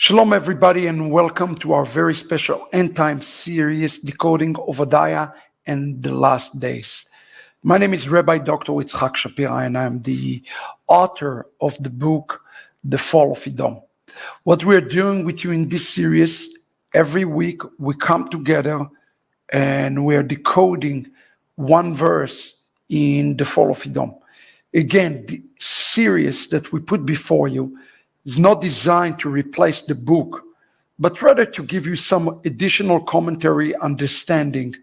Shalom, everybody, and welcome to our very special end time series, Decoding Ovadiah and the Last Days. My name is Rabbi Dr. Itzhak Shapira, and I'm the author of the book, The Fall of Edom. What we're doing with you in this series, every week we come together and we're decoding one verse in The Fall of Edom. Again, the series that we put before you is not designed to replace the book, but rather to give you some additional commentary, understanding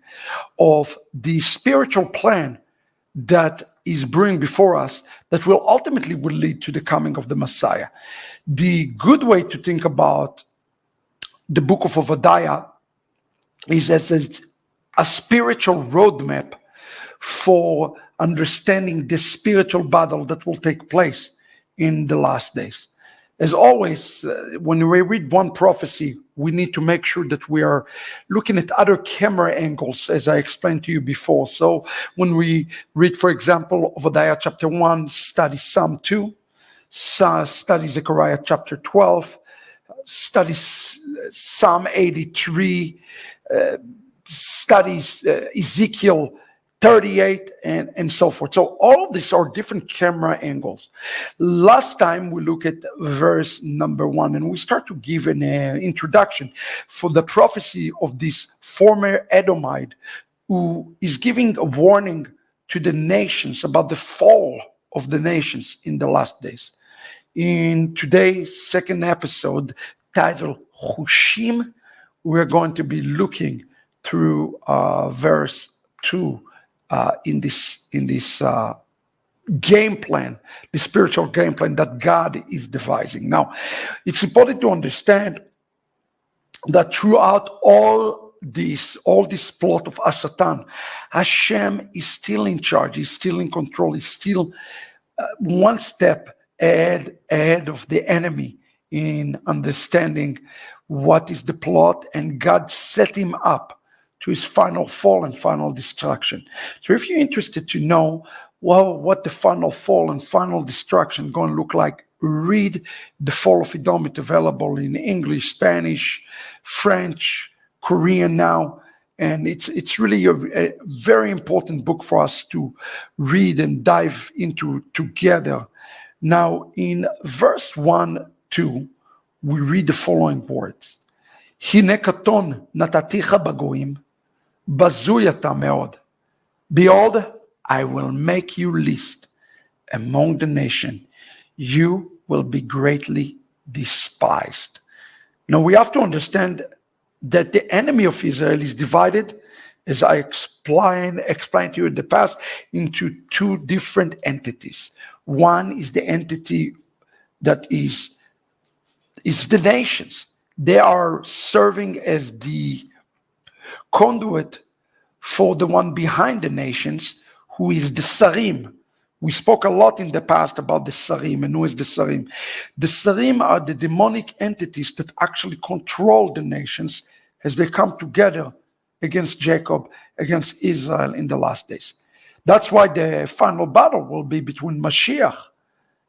of the spiritual plan that is brewing before us that will ultimately lead to the coming of the Messiah. The good way to think about the book of Ovadiah is as a spiritual roadmap for understanding the spiritual battle that will take place in the last days. As always, when we read one prophecy, we need to make sure that we are looking at other camera angles, as I explained to you before. So when we read, for example, Ovadiah chapter 1, study Psalm 2, study Zechariah chapter 12, study Psalm 83, studies Ezekiel 38 and so forth. So all of these are different camera angles. Last time we look at verse number 1 and we start to give an introduction for the prophecy of this former Edomite who is giving a warning to the nations about the fall of the nations in the last days. In today's second episode titled Chushim, we're going to be looking through verse 2 in this game plan, the spiritual game plan that God is devising. Now, it's important to understand that throughout all this plot of Satan, Hashem is still in charge, he's still in control, he's still one step ahead of the enemy in understanding what is the plot, and God set him up to his final fall and final destruction. So if you're interested to know what the final fall and final destruction going to look like, read The Fall of Edom. It's available in English, Spanish, French, Korean now, and it's really a very important book for us to read and dive into together. Now, in verse 1-2, we read the following words: Hine katon nataticha bagoim, bazui ata meod. Behold, I will make you least among the nation. You will be greatly despised. Now we have to understand that the enemy of Israel is divided, as I explained to you in the past, into two different entities. One is the entity that is the nations. They are serving as the conduit for the one behind the nations, who is the Sarim. We spoke a lot in the past about the Sarim, and who is the Sarim? The Sarim are the demonic entities that actually control the nations as they come together against Jacob, against Israel in the last days. That's why the final battle will be between Mashiach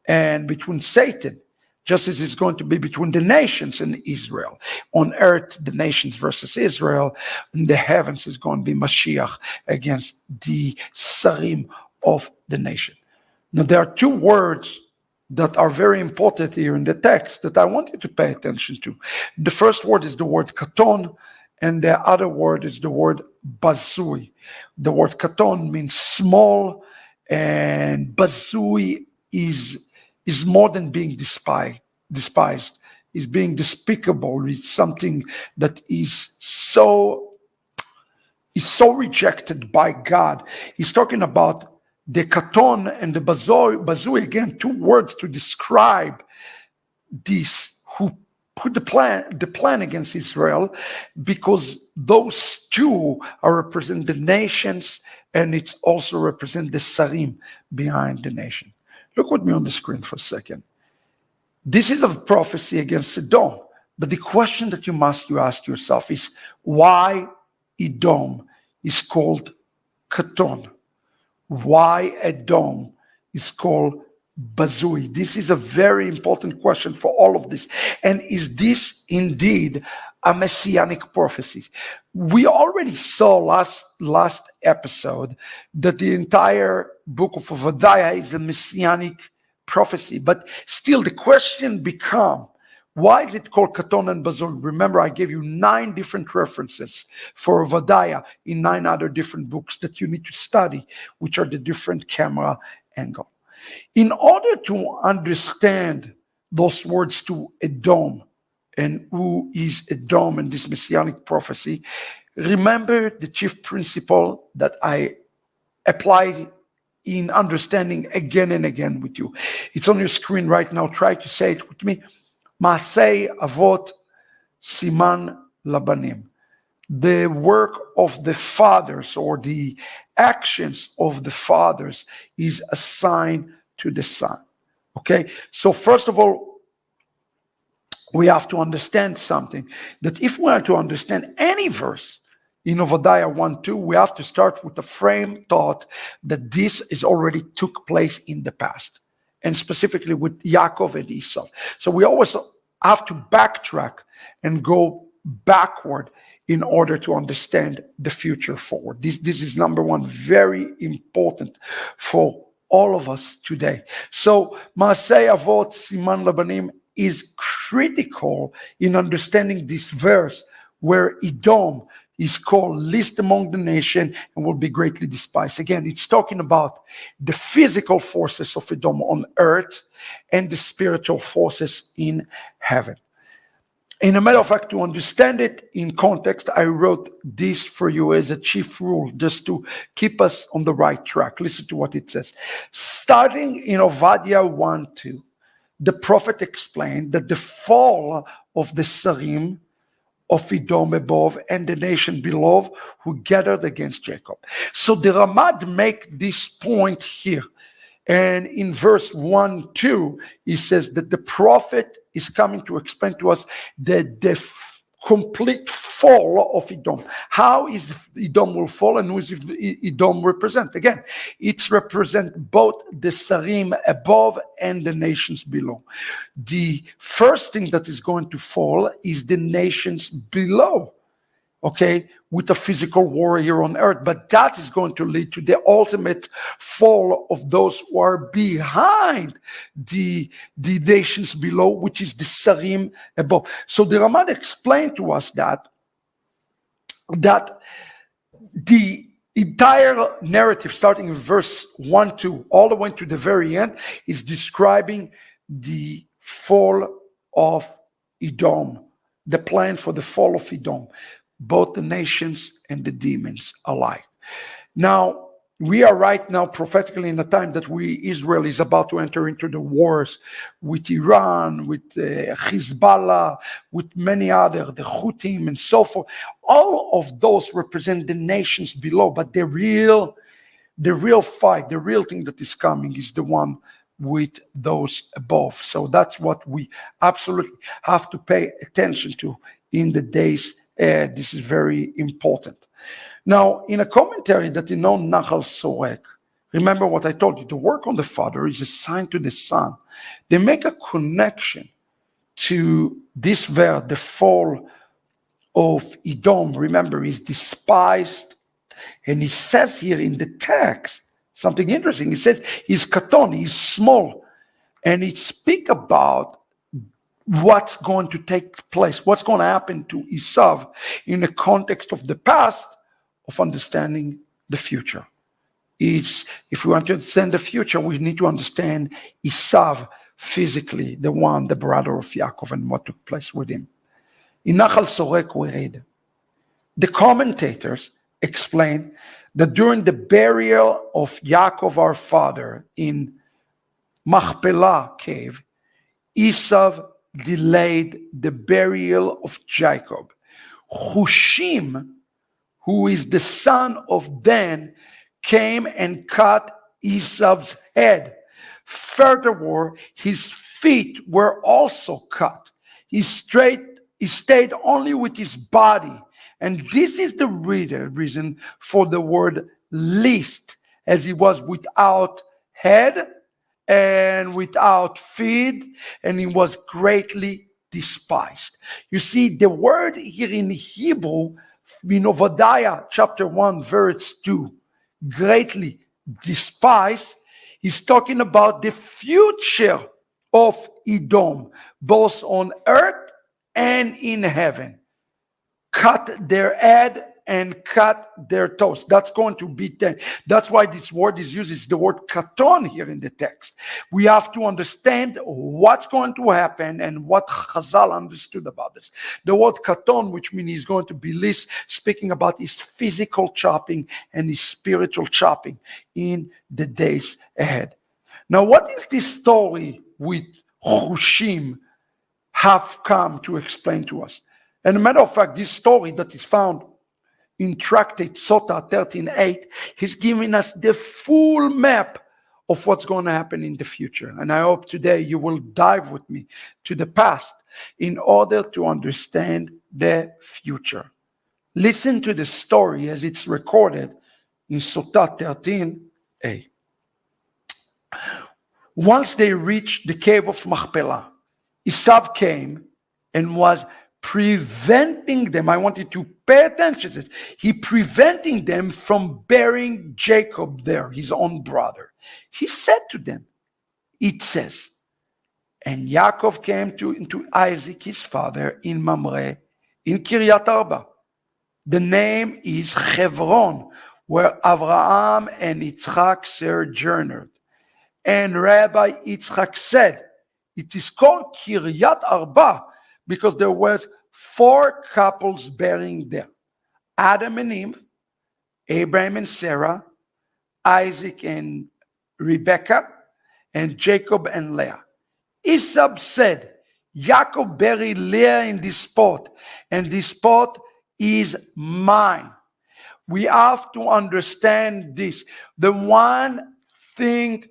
and between Satan, just as it's going to be between the nations and Israel. On earth, the nations versus Israel. In the heavens is going to be Mashiach against the Sarim of the nation. Now, there are two words that are very important here in the text that I want you to pay attention to. The first word is the word katon, and the other word is the word bazui. The word katon means small, and bazui is more than being despised. Is being despicable. It's something that is so rejected by God. He's talking about the katon and the bazui, again, two words to describe these who put the plan against Israel, because those two are represent the nations, and it's also represent the Sarim behind the nation. Look with me on the screen for a second. This is a prophecy against Edom, but the question that you ask yourself is, why Edom is called Katon? Why Edom is called Bazui? This is a very important question for all of this. And is this indeed a messianic prophecy? We already saw last episode that the entire book of Ovadiah is a messianic prophecy. But still the question becomes, why is it called Katon and Bazui? Remember, I gave you 9 different references for Ovadiah in 9 other different books that you need to study, which are the different camera angle. In order to understand those words to Edom and who is Edom and this messianic prophecy, remember the chief principle that I applied in understanding again and again with you. It's on your screen right now. Try to say it with me. Maasei Avot Siman Labanim. The work of the fathers, or the actions of the fathers, is a sign to the son. Okay, so first of all, we have to understand something, that if we are to understand any verse in Ovadiah 1:2, we have to start with the frame thought that this is already took place in the past, and specifically with Yaakov and Esau. So we always have to backtrack and go backward in order to understand the future forward. This is number one, very important for all of us today. So Maasei Avot Siman Labanim is critical in understanding this verse, where Edom is called least among the nation and will be greatly despised. Again, it's talking about the physical forces of Edom on earth and the spiritual forces in heaven. In a matter of fact, to understand it in context, I wrote this for you as a chief rule, just to keep us on the right track. Listen to what it says. Starting in Ovadiah 1:2, the prophet explained that the fall of the Sarim of Edom above and the nation below who gathered against Jacob. So the Ramad make this point here. And in verse 1:2, he says that the prophet is coming to explain to us that the complete fall of Edom. How is Edom will fall, and who is Edom represent? Again, it's represent both the Sarim above and the nations below. The first thing that is going to fall is the nations below. Okay, with a physical war here on earth, but that is going to lead to the ultimate fall of those who are behind the nations below, which is the Sarim above. So the Ramad explained to us that the entire narrative, starting in verse 1-2 all the way to the very end, is describing the fall of Edom, the plan for the fall of Edom, both the nations and the demons alike. Now, we are right now prophetically in a time that Israel is about to enter into the wars with Iran, with Hezbollah, with many other, the Houthim and so forth. All of those represent the nations below, but the real fight, the real thing that is coming is the one with those above. So that's what we absolutely have to pay attention to in the days. This is very important. Now, in a commentary that you know, Nachal Sorek, remember what I told you, the work on the Father is a sign to the Son. They make a connection to this verse, the fall of Edom. Remember, he's despised. And he says here in the text something interesting. He says he's katon, he's small. And he speaks about what's going to take place, what's going to happen to Esau in the context of the past, of understanding the future. If we want to understand the future, we need to understand Esau physically, the brother of Yaakov, and what took place with him. In Nachal Sorek we read, the commentators explain that during the burial of Yaakov our father in Machpelah cave, Esau delayed the burial of Jacob. Chushim, who is the son of Dan, came and cut Esau's head. Furthermore, his feet were also cut. He stayed only with his body. And this is the reason for the word least, as he was without head and without feed, and he was greatly despised. You see, the word here in Hebrew, in Ovadiah chapter 1, verse 2, greatly despised, he's talking about the future of Edom, both on earth and in heaven. Cut their head and cut their toes. That's going to be 10. That's why this word is used. It's the word katon here in the text. We have to understand what's going to happen and what Chazal understood about this. The word katon, which means he's going to be least, speaking about his physical chopping and his spiritual chopping in the days ahead. Now, what is this story with Chushim have come to explain to us? And a matter of fact, this story that is found in Tractate Sota 13:8, he's giving us the full map of what's going to happen in the future. And I hope today you will dive with me to the past in order to understand the future. Listen to the story as it's recorded in Sota 13:8. Once they reached the cave of Machpelah, Esau came and was preventing them. I want you to pay attention to this. He preventing them from burying Jacob there, his own brother. He said to them, it says, and Yaakov came into Isaac his father in Mamre, in Kiryat Arba. The name is Hebron, where Abraham and Itzhak sojourned. And Rabbi Itzhak said, it is called Kiryat Arba because there was 4 couples burying there. Adam and Eve, Abraham and Sarah, Isaac and Rebekah, and Jacob and Leah. Esau said, Jacob buried Leah in this spot, and this spot is mine. We have to understand this. The one thing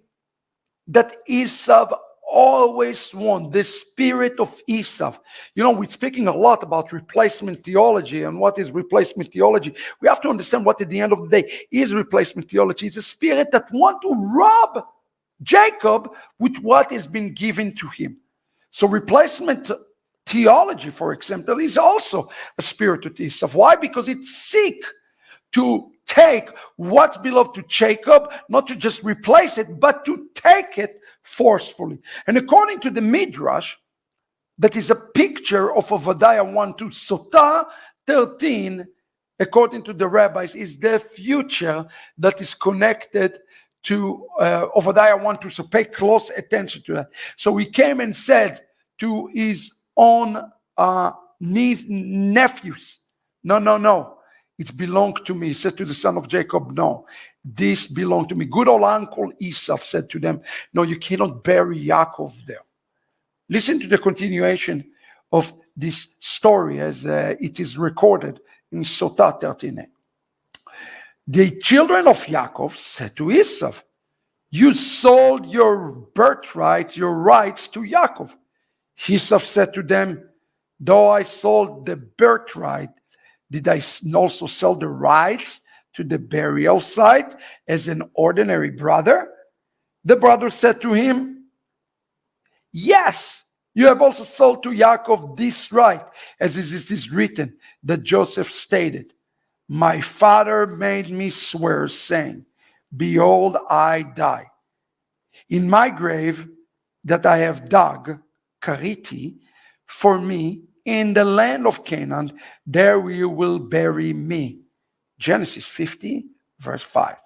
that Esau always want, the spirit of Esau. You know, we're speaking a lot about replacement theology, and what is replacement theology? We have to understand what at the end of the day is replacement theology. It's a spirit that want to rob Jacob with what has been given to him. So replacement theology, for example, is also a spirit of Esau. Why? Because it seeks to take what's belonged to Jacob, not to just replace it, but to take it forcefully. And according to the Midrash, that is a picture of Ovadiah 1:2. Sota 13, according to the rabbis, is the future that is connected to Ovadiah 1:2. So pay close attention to that. So he came and said to his own nephews, no. It belonged to me. He said to the son of Jacob, no, this belonged to me. Good old uncle Esau said to them, no, you cannot bury Yaakov there. Listen to the continuation of this story as it is recorded in Sota 13. The children of Yaakov said to Esau, you sold your birthright, your rights to Yaakov. Esau said to them, though I sold the birthright, did I also sell the rights to the burial site as an ordinary brother? The brother said to him, yes, you have also sold to Yaakov this right, as it is written, that Joseph stated, my father made me swear, saying, behold, I die. In my grave that I have dug, Kariti, for me, in the land of Canaan, there you will bury me. Genesis 50, verse 5.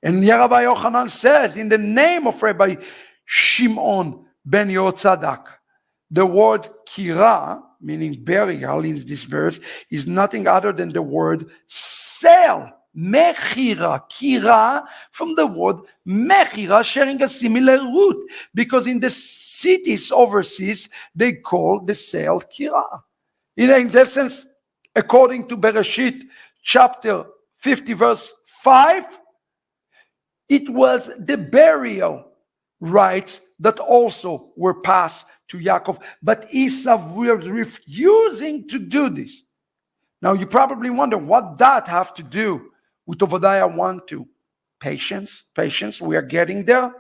And Rabbi Yochanan says, in the name of Rabbi Shimon ben Yotzadak, the word kira, meaning burial in this verse, is nothing other than the word sale. Mechira, kira, from the word mechira, sharing a similar root, because in the cities overseas, they call the sale kira. In essence, according to Bereshit, chapter 50, verse 5, it was the burial rights that also were passed to Yaakov. But Esau was refusing to do this. Now, you probably wonder, what that have to do with Ovadiah 1:2? Patience, we are getting there.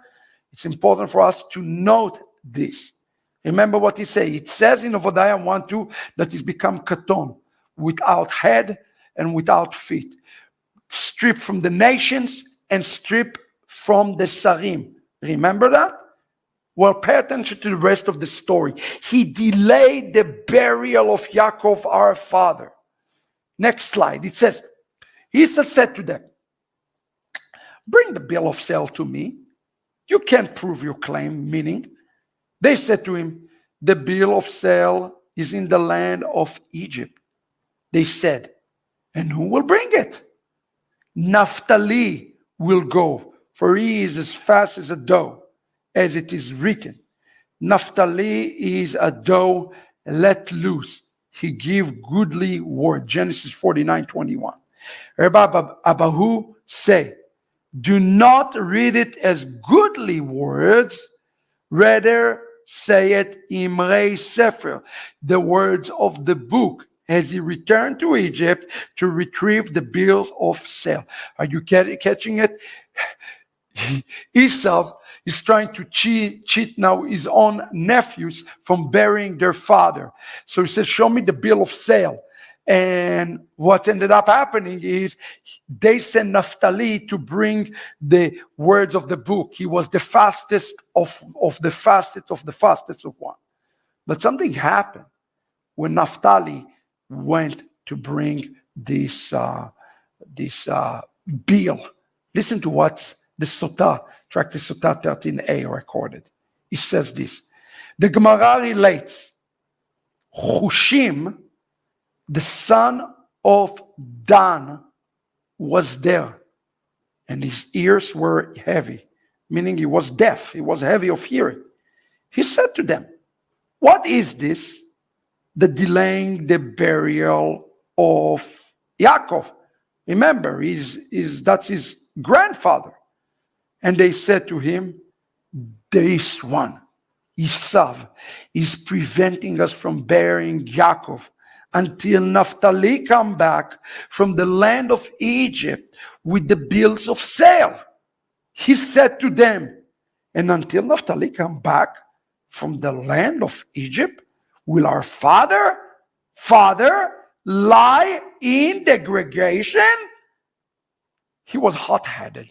It's important for us to note this. Remember what he says. It says in Ovadiah 1:2 that he's become katon, without head and without feet, stripped from the nations and stripped from the sarim. Remember that? Well, pay attention to the rest of the story. He delayed the burial of Yaakov, our father. Next slide. It says, Esau said to them, bring the bill of sale to me. You can't prove your claim, meaning they said to him, the bill of sale is in the land of Egypt. They said, and who will bring it? Naphtali will go, for he is as fast as a doe, as it is written. Naphtali is a doe let loose. He give goodly word. Genesis 49:21. Rabbi Abahu say, do not read it as goodly words, rather say it Imrei Sefer, the words of the book, as he returned to Egypt to retrieve the bills of sale. Are you catching it? Esau is trying to cheat now his own nephews from burying their father. So he says, show me the bill of sale. And what ended up happening is they sent Naphtali to bring the words of the book. He was the fastest of the fastest of the fastest of one. But something happened when Naphtali went to bring this bill. Listen to what's the Sotah, Tractate Sotah 13a recorded. It says this. The Gemara relates, Chushim, the son of Dan, was there, and his ears were heavy, meaning he was deaf. He was heavy of hearing. He said to them, what is this? The delaying the burial of Yaakov. Remember, that's his grandfather. And they said to him, this one, Esau, is preventing us from burying Yaakov until Naphtali come back from the land of Egypt with the bills of sale. He said to them, and until Naphtali come back from the land of Egypt, will our father lie in degradation? He was hot-headed.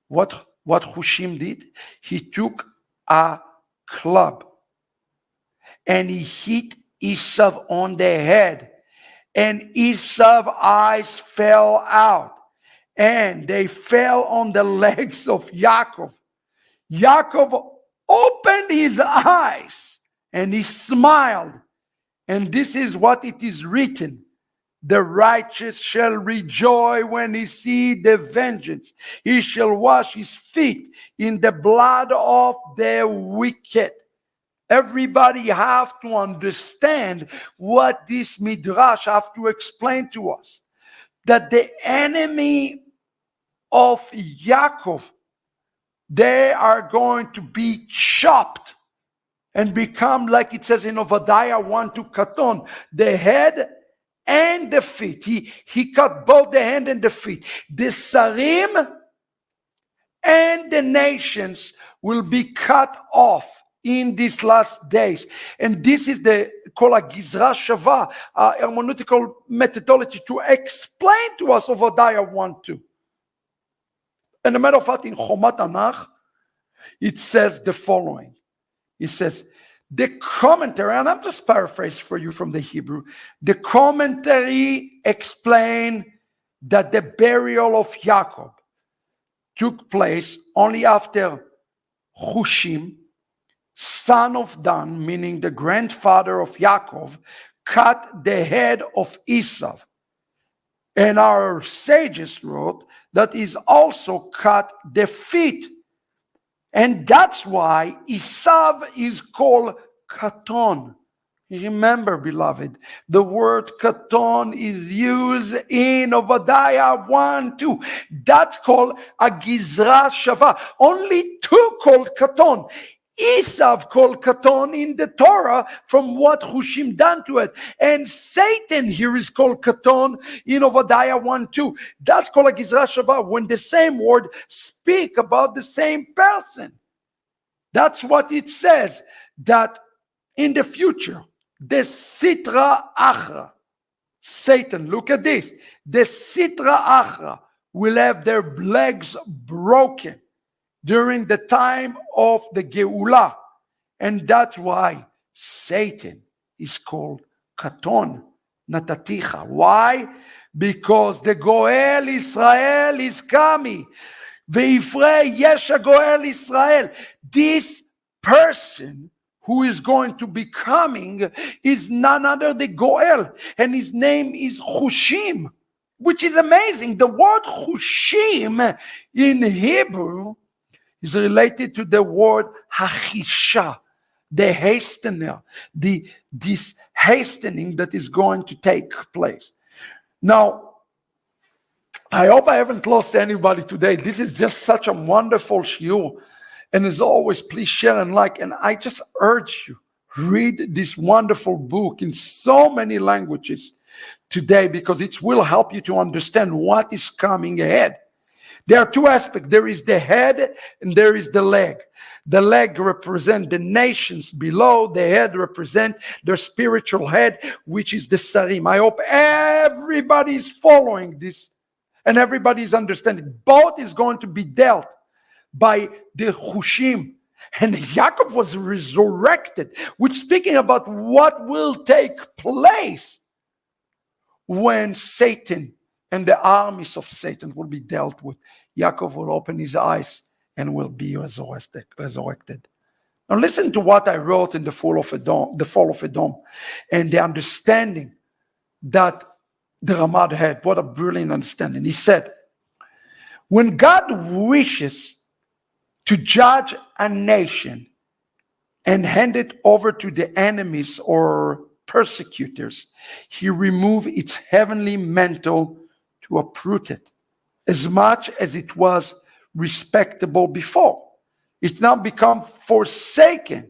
What Chushim did? He took a club and he hit Esau on the head, and Esau's eyes fell out, and they fell on the legs of Yaakov. Yaakov opened his eyes and he smiled, and this is what it is written: the righteous shall rejoice when he see the vengeance. He shall wash his feet in the blood of the wicked. Everybody have to understand what this midrash have to explain to us. That the enemy of Yaakov, they are going to be chopped and become, like it says in Ovadiah 1:2, katon, the head and the feet. He cut both the hand and the feet. The sarim and the nations will be cut off in these last days. And this is called a Gizra Shava, hermeneutical methodology to explain to us Ovadiah 1:2. And a matter of fact, in Chomat Anach, it says the following. It says, the commentary, and I'm just paraphrasing for you from the Hebrew, the commentary explain that the burial of Yaakov took place only after Chushim, son of Dan, meaning the grandfather of Yaakov, cut the head of Esau. And our sages wrote that he's also cut the feet. And that's why Esau is called katon. Remember, beloved, the word katon is used in Ovadiah 1:2. That's called a Gizra Shava. Only two called katon. Esau called katon in the Torah from what Chushim done to it. And Satan here is called katon in Ovadiah 1:2. That's called a Gizra Shava, when the same word speak about the same person. That's what it says, that in the future, the Sitra Achra, Satan, look at this, the Sitra Achra will have their legs broken during the time of the Geulah. And that's why Satan is called Katon Nataticha. Why? Because the Goel Israel is coming. Ve'ifrei Yesha Goel Israel. This person who is going to be coming is none other than Goel, and his name is Chushim, which is amazing. The word Chushim in Hebrew is related to the word Hachisha, the hastener, this hastening that is going to take place. Now, I hope I haven't lost anybody today. This is just such a wonderful shiur. And as always, please share and like. And I just urge you, read this wonderful book in so many languages today, because it will help you to understand what is coming ahead. There are two aspects. There is the head and there is the leg. The leg represents the nations below. The head represents their spiritual head, which is the Sarim. I hope everybody is following this and everybody is understanding. Both is going to be dealt by the Chushim. And Yaakov was resurrected, which speaking about what will take place when Satan and the armies of Satan will be dealt with. Yaakov will open his eyes and will be resurrected. Now listen to what I wrote in the Fall of Edom, and the understanding that the Ramad had. What a brilliant understanding. He said, when God wishes to judge a nation and hand it over to the enemies or persecutors, he removed its heavenly mantle to uproot it, as much as it was respectable before. It's now become forsaken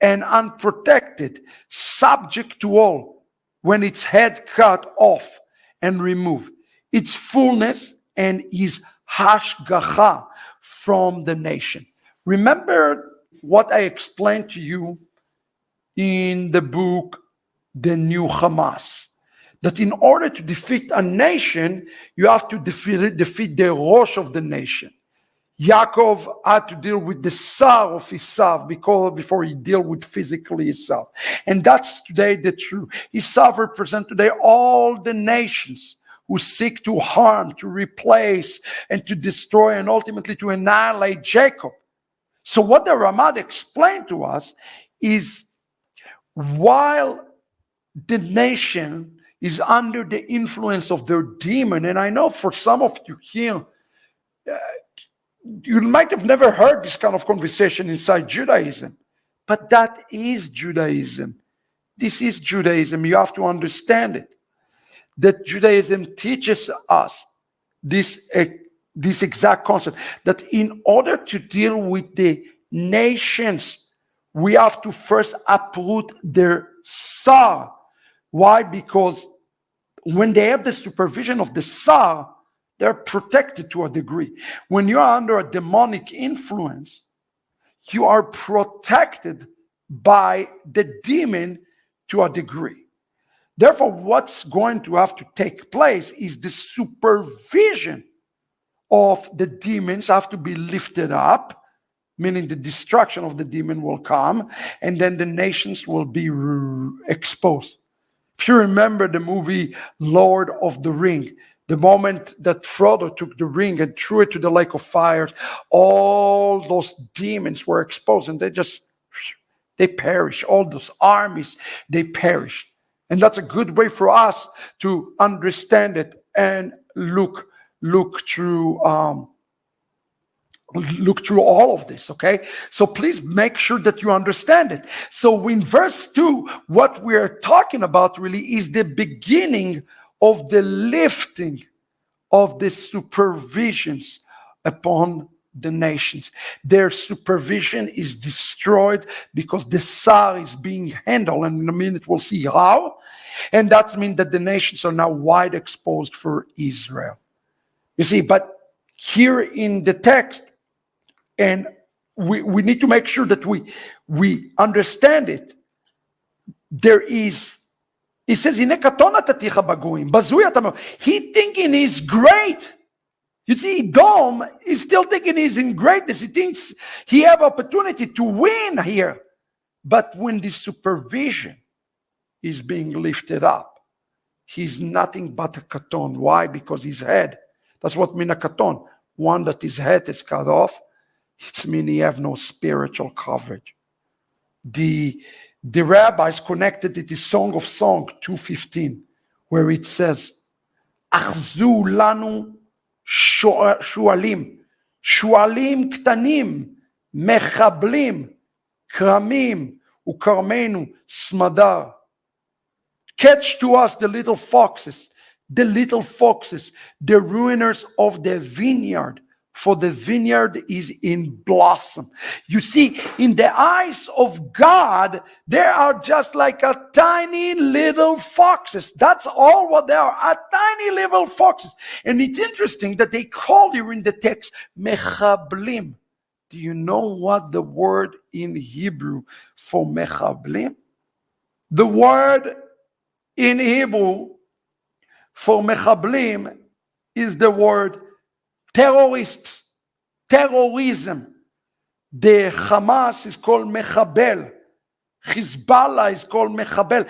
and unprotected, subject to all, when its head cut off and removed, its fullness and his hashgacha from the nation. Remember what I explained to you in the book, The New Hamas, that in order to defeat a nation, you have to defeat the Rosh of the nation. Yaakov had to deal with the Sar of Esav before he dealt with physically Esav. And that's today the truth. Esav represents today all the nations who seek to harm, to replace, and to destroy, and ultimately to annihilate Jacob. So what the Ramad explained to us is, while the nation is under the influence of their demon, and I know for some of you here, you might have never heard this kind of conversation inside Judaism, but that is Judaism. This is Judaism. You have to understand it. That Judaism teaches us this exact concept, that in order to deal with the nations, we have to first uproot their Sar. Why? Because when they have the supervision of the Sar, they're protected to a degree. When you are under a demonic influence, you are protected by the demon to a degree. Therefore, what's going to have to take place is the supervision of the demons have to be lifted up, meaning the destruction of the demon will come, and then the nations will be exposed. If you remember the movie Lord of the Ring, the moment that Frodo took the ring and threw it to the lake of fire, all those demons were exposed, and they perish. All those armies, they perish. And that's a good way for us to understand it and look through all of this, okay? So please make sure that you understand it. So in verse 2, what we're talking about really is the beginning of the lifting of the supervisions upon the nations. Their supervision is destroyed because the Sar is being handled, and in a minute we'll see how. And that means that the nations are now wide exposed for Israel. You see, but here in the text, and we need to make sure that we understand it. There is, he says, "Hine katon ataticha bagoyim, bazui atam." He's thinking he's great. You see, Edom is still thinking he's in greatness. He thinks he have opportunity to win here. But when the supervision is being lifted up, he's nothing but a katon. Why? Because his head. That's what mean a katon. One that his head is cut off. It's mean he have no spiritual coverage. The rabbis connected it to Song of Song 2:15, where it says, "Achzu lanu shualim, shualim ktanim, mechablim, kramim, ukarmenu smadar." Catch to us the little foxes, the ruiners of the vineyard, for the vineyard is in blossom. You see, in the eyes of God, they are just like a tiny little foxes. That's all what they are, a tiny little foxes. And it's interesting that they call here in the text, mechablim. Do you know what the word in Hebrew for mechablim? The word in Hebrew for mechablim is the word terrorists, terrorism. The Hamas is called mechabel. Hezbollah is called mechabel.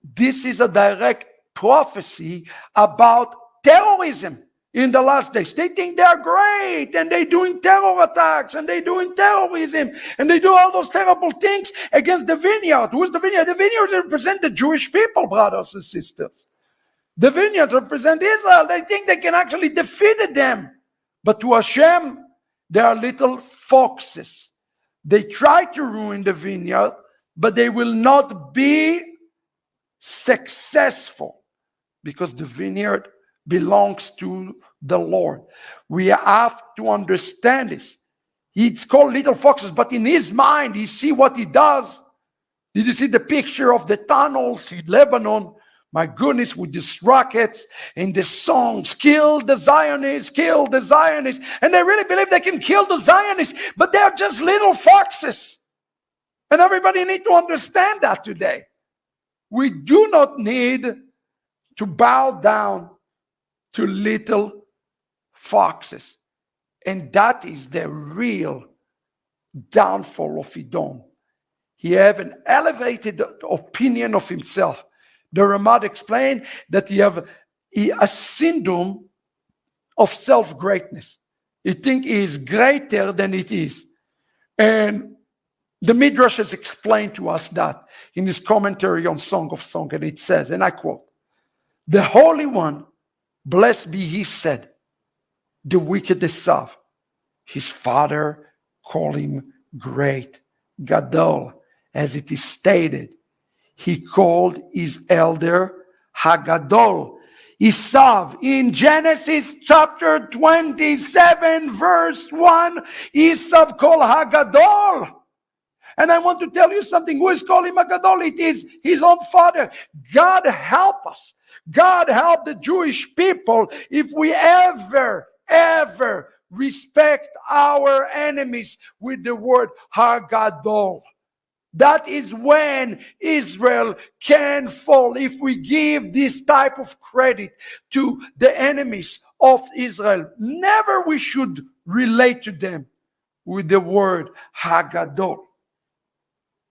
This is a direct prophecy about terrorism in the last days. They think they're great, and they're doing terror attacks, and they're doing terrorism, and they do all those terrible things against the vineyard. Who is the vineyard? The vineyard represents the Jewish people, brothers and sisters. The vineyards represent Israel. They think they can actually defeat them. But to Hashem, they are little foxes. They try to ruin the vineyard, but they will not be successful because the vineyard belongs to the Lord. We have to understand this. It's called little foxes, but in his mind, you see what he does. Did you see the picture of the tunnels in Lebanon? My goodness, with these rockets and the songs, kill the Zionists, kill the Zionists. And they really believe they can kill the Zionists, but they're just little foxes. And everybody needs to understand that today. We do not need to bow down to little foxes. And that is the real downfall of Edom. He have an elevated opinion of himself. The Ramad explained that he have a syndrome of self-greatness. He thinks he is greater than it is. And the Midrash has explained to us that in his commentary on Song of Song, and it says, and I quote, "The Holy One, blessed be he, said, the wicked Esav, his father called him great, Gadol, as it is stated. He called his elder Hagadol, Esav." In Genesis chapter 27, verse 1, Esav called Hagadol. And I want to tell you something. Who is calling him Hagadol? It is his own father. God help us. God help the Jewish people if we ever respect our enemies with the word Hagadol. That is when Israel can fall. If we give this type of credit to the enemies of Israel, never we should relate to them with the word Hagadol.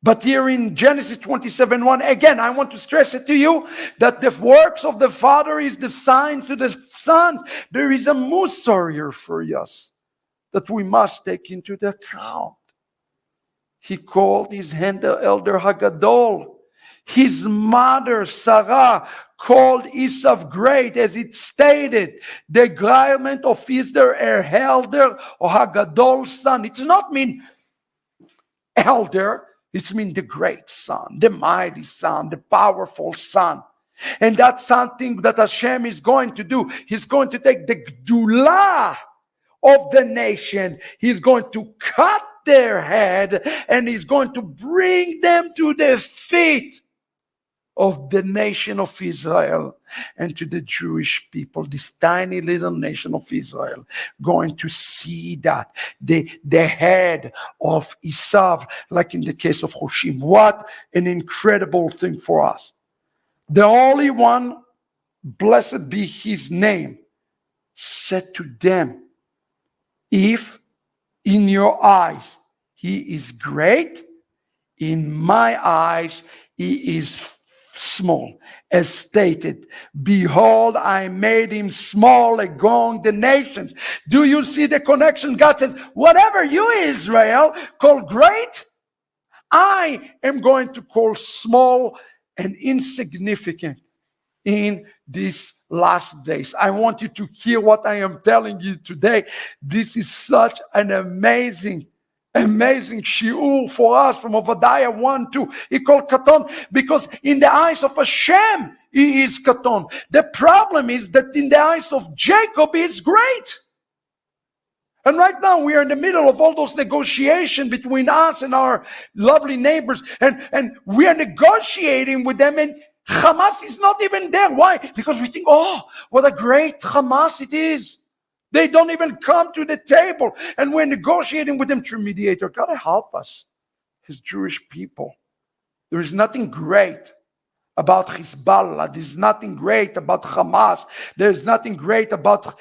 But here in Genesis 27:1, again, I want to stress it to you that the works of the Father is the signs to the sons. There is a musar here for us that we must take into the account. He called his elder Hagadol. His mother, Sarah, called Esav great, as it stated, the garment of Israel, her elder, or Hagadol's son. It's not mean elder, it's mean the great son, the mighty son, the powerful son. And that's something that Hashem is going to do. He's going to take the Gdulah of the nation. He's going to cut their head, and he's going to bring them to their feet. of the nation of Israel and to the Jewish people, this tiny little nation of Israel, going to see that the head of Esav, like in the case of Chushim. What an incredible thing for us. The Holy One, blessed be his name, said to them, if in your eyes he is great, in my eyes he is small. As stated, behold, I made him small among the nations. Do you see the connection? God said, whatever you, Israel, call great, I am going to call small and insignificant in these last days. I want you to hear what I am telling you today. This is such an amazing shiur for us from Ovadiah 1:2. He called Katon because in the eyes of Hashem, he is Katon. The problem is that in the eyes of Jacob, he is great. And right now we are in the middle of all those negotiations between us and our lovely neighbors. And we are negotiating with them, and Hamas is not even there. Why? Because we think, oh, what a great Hamas it is. They don't even come to the table. And we're negotiating with them through mediator. God help us, his Jewish people. There is nothing great about Hezbollah. There's nothing great about Hamas. There's nothing great about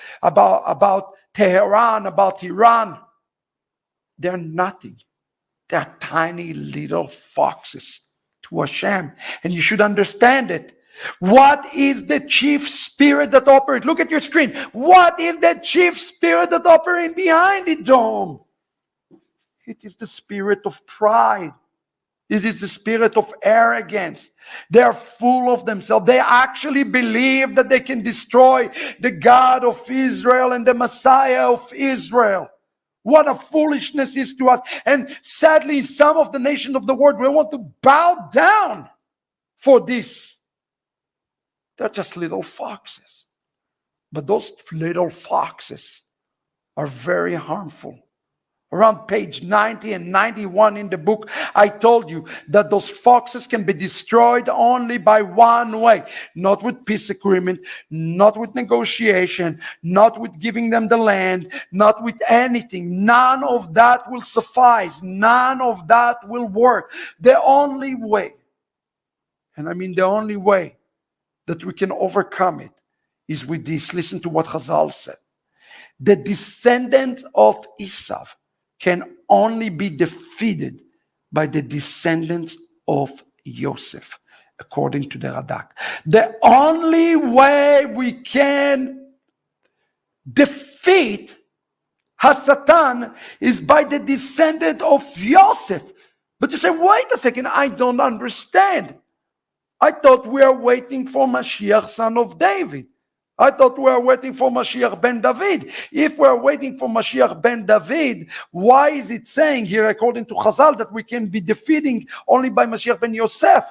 Tehran, about Iran. They're nothing. They're tiny little foxes to Hashem. And you should understand it. What is the chief spirit that operates? Look at your screen. What is the chief spirit that operates behind the dome? It is the spirit of pride. It is the spirit of arrogance. They are full of themselves. They actually believe that they can destroy the God of Israel and the Messiah of Israel. What a foolishness is to us. And sadly, some of the nations of the world will want to bow down for this. They're just little foxes. But those little foxes are very harmful. Around page 90 and 91 in the book, I told you that those foxes can be destroyed only by one way. Not with peace agreement, not with negotiation, not with giving them the land, not with anything. None of that will suffice. None of that will work. The only way, and I mean the only way, that we can overcome it is with this. Listen to what Chazal said. The descendant of Esav can only be defeated by the descendants of Yosef, according to the Radak. The only way we can defeat Hasatan is by the descendant of Yosef. But you say, wait a second, I don't understand. I thought we are waiting for Mashiach, son of David. I thought we are waiting for Mashiach ben David. If we are waiting for Mashiach ben David, why is it saying here, according to Chazal, that we can be defeating only by Mashiach ben Yosef?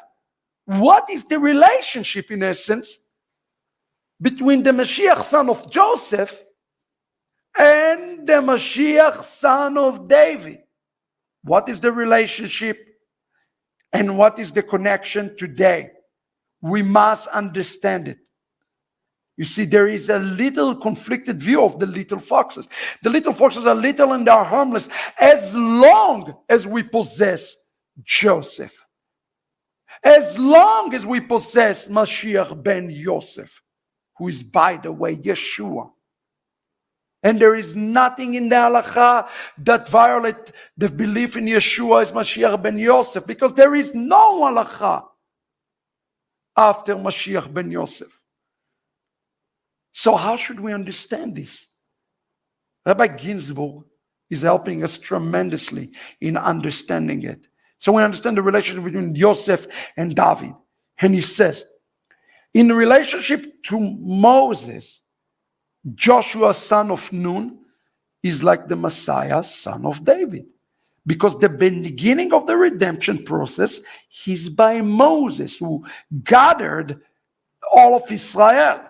What is the relationship, in essence, between the Mashiach, son of Joseph, and the Mashiach, son of David? What is the relationship? And what is the connection today? We must understand it. You see, there is a little conflicted view of the little foxes. The little foxes are little and they are harmless as long as we possess Joseph. As long as we possess Mashiach ben Yosef, who is, by the way, Yeshua. And there is nothing in the halacha that violates the belief in Yeshua as Mashiach ben Yosef, because there is no halacha after Mashiach ben Yosef. So how should we understand this? Rabbi Ginsburg is helping us tremendously in understanding it. So we understand the relationship between Yosef and David. And he says, in relationship to Moses, Joshua, son of Nun, is like the Messiah, son of David. Because the beginning of the redemption process is by Moses, who gathered all of Israel.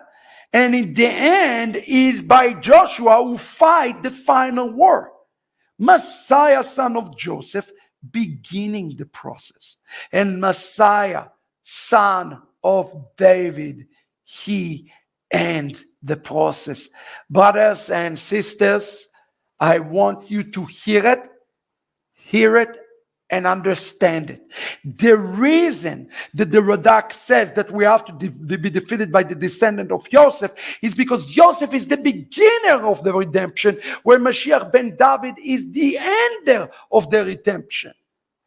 And in the end is by Joshua, who fight the final war. Messiah, son of Joseph, beginning the process. And Messiah, son of David, he ends the process. Brothers and sisters, I want you to hear it, and understand it. The reason that the Radak says that we have to be defeated by the descendant of Joseph is because Joseph is the beginner of the redemption, where Mashiach ben David is the ender of the redemption.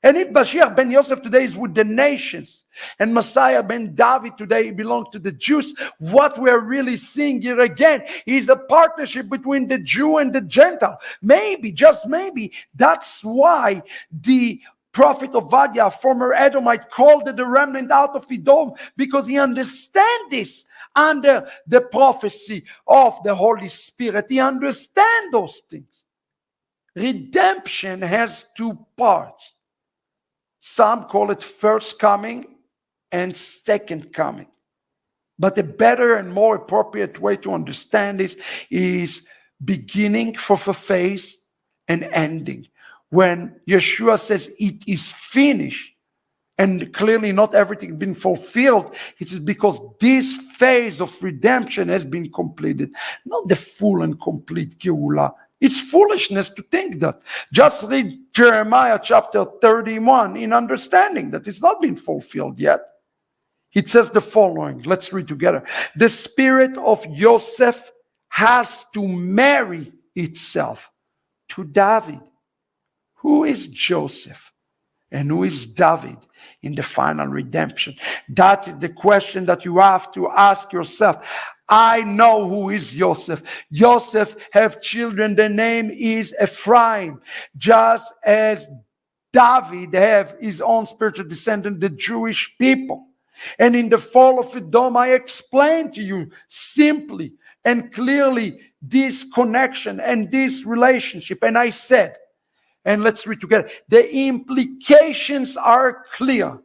And if Mashiach ben Yosef today is with the nations, and Messiah ben David today belongs to the Jews, what we're really seeing here again is a partnership between the Jew and the Gentile. Maybe, just maybe, that's why the prophet Ovadiah, former Edomite, called it the remnant out of Edom, because he understands this under the prophecy of the Holy Spirit. He understands those things. Redemption has two parts. Some call it first coming and second coming. But a better and more appropriate way to understand this is beginning for the phase and ending. When Yeshua says it is finished, and clearly not everything has been fulfilled, it is because this phase of redemption has been completed. Not the full and complete Geulah. It's foolishness to think that. Just read Jeremiah chapter 31 in understanding that it's not been fulfilled yet. It says the following. Let's read together. The spirit of Joseph has to marry itself to David. Who is Joseph and who is David in the final redemption? That is the question that you have to ask yourself. I know who is Joseph. Joseph have children. The name is Ephraim. Just as David have his own spiritual descendant, the Jewish people. And in the Fall of Edom, I explained to you simply and clearly this connection and this relationship. And I said, and let's read together, the implications are clear.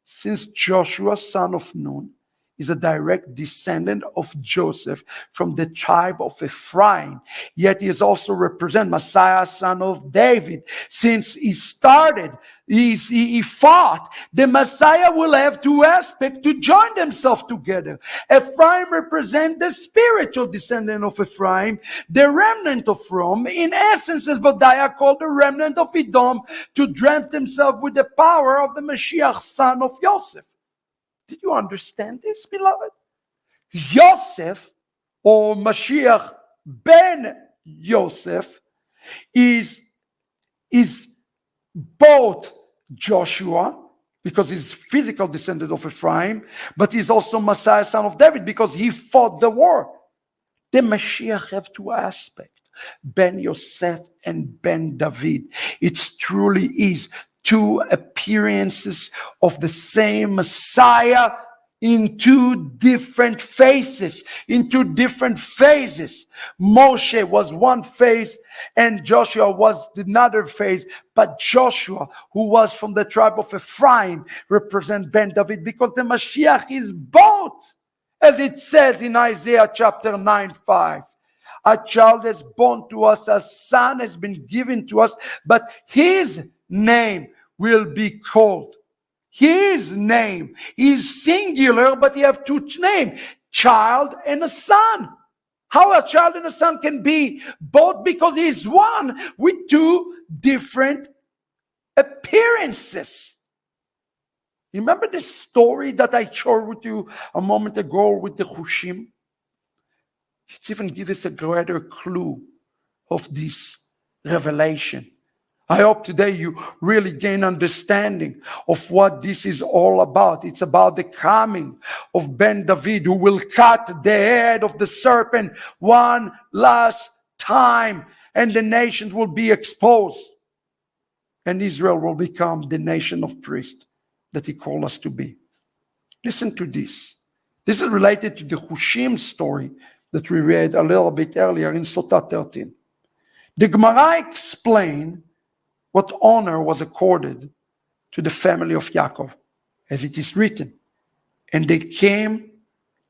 Since Joshua, son of Nun, is a direct descendant of Joseph from the tribe of Ephraim, yet he is also represent Messiah, son of David. Since he fought, the Messiah will have two aspects to join themselves together. Ephraim represents the spiritual descendant of Ephraim, the remnant of Rome. In essence, as Ovadiah called the remnant of Edom, to drench themselves with the power of the Mashiach, son of Joseph. Did you understand this, beloved? Joseph, or Mashiach ben Yosef, is both Joshua, because he's physical descendant of Ephraim, but he's also Messiah, son of David, because he fought the war. The Mashiach have two aspects, Ben Yosef and Ben David. It truly is two appearances of the same Messiah in two different faces, in two different phases. Moshe was one phase and Joshua was another phase. But Joshua, who was from the tribe of Ephraim, represents Ben David, because the Mashiach is both. As it says in Isaiah chapter 9:5. A child is born to us, a son has been given to us, but his name will be called. His name is singular, but he has two names, child and a son. How a child and a son can be both? Because he is one with two different appearances. You remember the story that I shared with you a moment ago with the Chushim? It's even give us a greater clue of this revelation. I hope today you really gain understanding of what this is all about. It's about the coming of Ben David, who will cut the head of the serpent one last time, and the nations will be exposed. And Israel will become the nation of priests that he called us to be. Listen to this. This is related to the Chushim story that we read a little bit earlier in Sotah 13. The Gemara explained what honor was accorded to the family of Yaakov, as it is written. And they came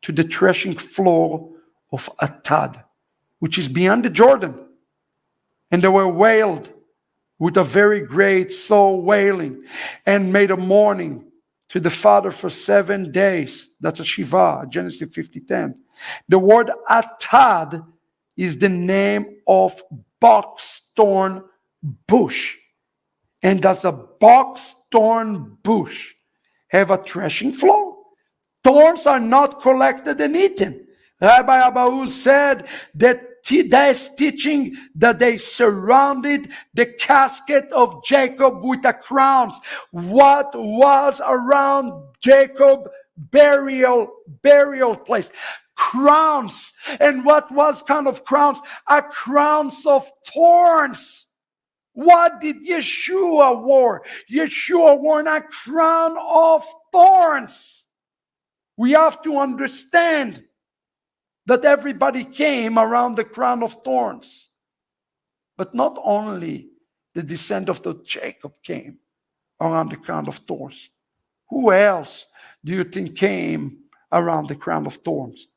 to the threshing floor of Atad, which is beyond the Jordan. And they were wailed with a very great soul wailing, and made a mourning to the father for 7 days. That's a Shiva, Genesis 50:10. The word atad is the name of box-thorn bush. And does a box-thorn bush have a threshing floor? Thorns are not collected and eaten. Rabbi Abahu said that that's teaching that they surrounded the casket of Jacob with a crowns. What was around Jacob's burial place? Crowns. And what was kind of crowns? A crowns of thorns. What did Yeshua wore? Yeshua wore a crown of thorns. We have to understand that everybody came around the crown of thorns. But not only the descendant of Jacob came around the crown of thorns. Who else do you think came around the crown of thorns?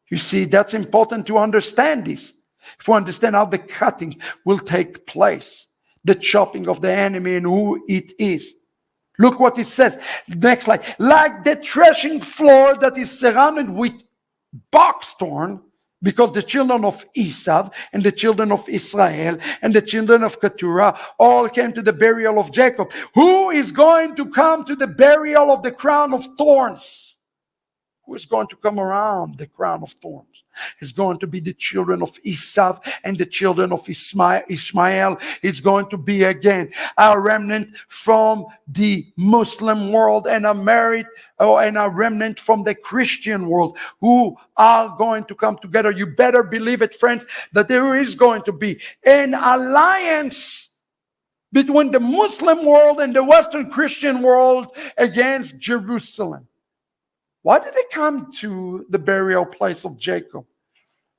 You see, that's important to understand this. If we understand how the cutting will take place, the chopping of the enemy and who it is. Look what it says. Next slide. Like the threshing floor that is surrounded with box-thorn, because the children of Esau and the children of Israel and the children of Keturah all came to the burial of Jacob. Who is going to come to the burial of the crown of thorns? Who is going to come around the crown of thorns? It's going to be the children of Esau and the children of Ishmael. It's going to be again a remnant from the Muslim world and a remnant from the Christian world who are going to come together. You better believe it, friends, that there is going to be an alliance between the Muslim world and the Western Christian world against Jerusalem. Why did they come to the burial place of Jacob?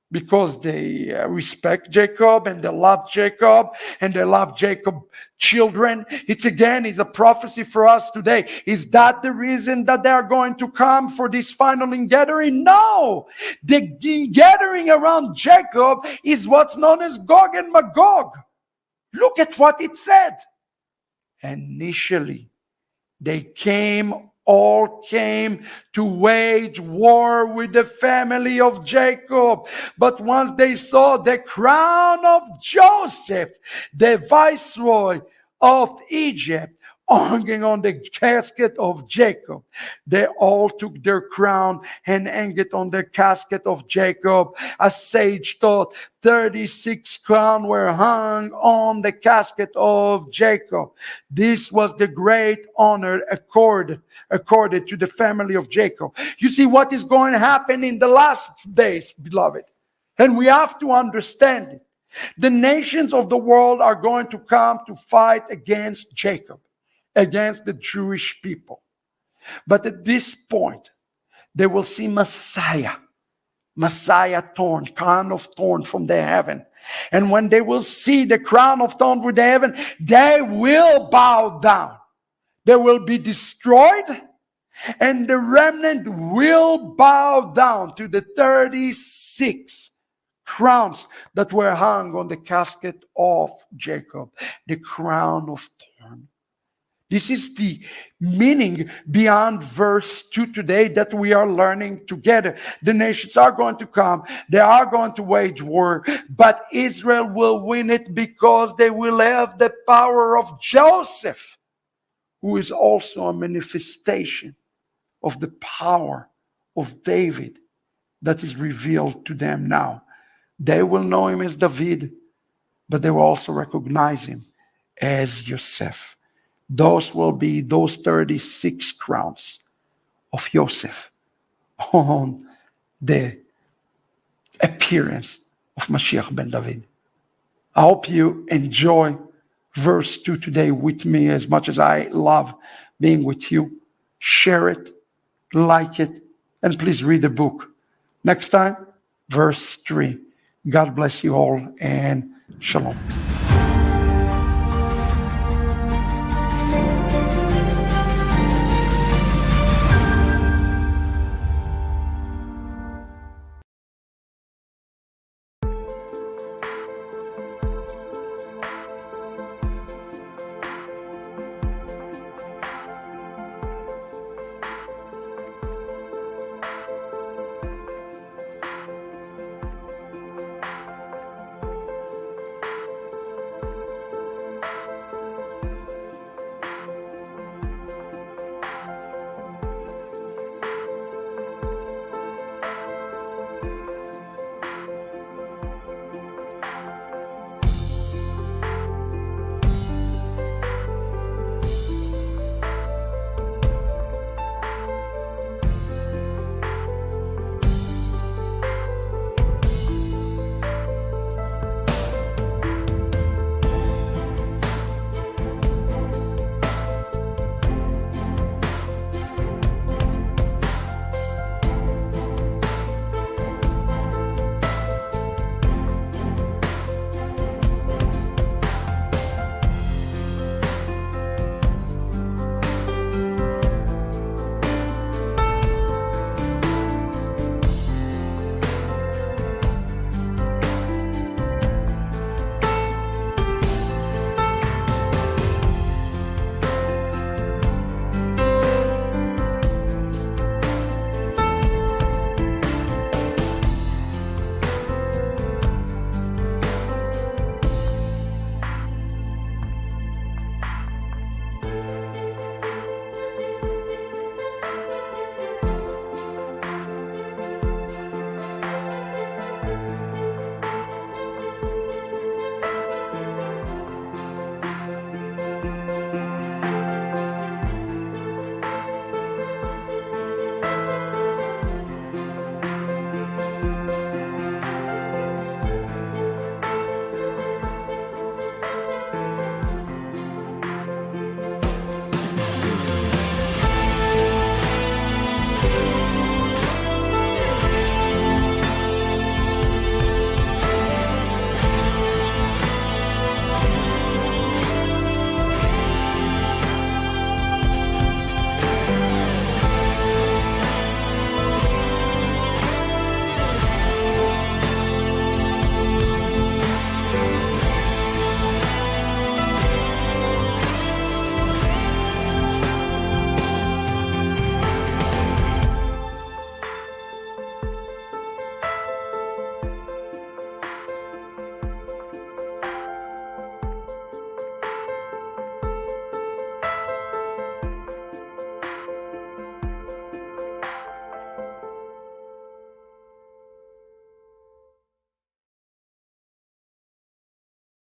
Because they respect Jacob and they love Jacob and they love Jacob's children. It's a prophecy for us today. Is that the reason that they are going to come for this final ingathering? No! The gathering around Jacob is what's known as Gog and Magog. Look at what it said. Initially, they all came to wage war with the family of Jacob. But once they saw the crown of Joseph, the viceroy of Egypt, hanging on the casket of Jacob, they all took their crown and hung it on the casket of Jacob. A sage thought 36 crowns were hung on the casket of Jacob. This was the great honor accorded to the family of Jacob. You see what is going to happen in the last days, beloved. And we have to understand it. The nations of the world are going to come to fight against Jacob, against the Jewish people. But at this point, they will see Messiah thorn, crown of thorn from the heaven. And when they will see the crown of thorn with the heaven, they will bow down. They will be destroyed, and the remnant will bow down to the 36 crowns that were hung on the casket of Jacob, the crown of thorn. This is the meaning beyond verse 2 today that we are learning together. The nations are going to come. They are going to wage war. But Israel will win it because they will have the power of Joseph, who is also a manifestation of the power of David that is revealed to them now. They will know him as David, but they will also recognize him as Yosef. Those will be those 36 crowns of Joseph on the appearance of Mashiach ben David. I hope you enjoy verse 2 today with me as much as I love being with you. Share it, like it, and please read the book. Next time, verse 3. God bless you all and shalom.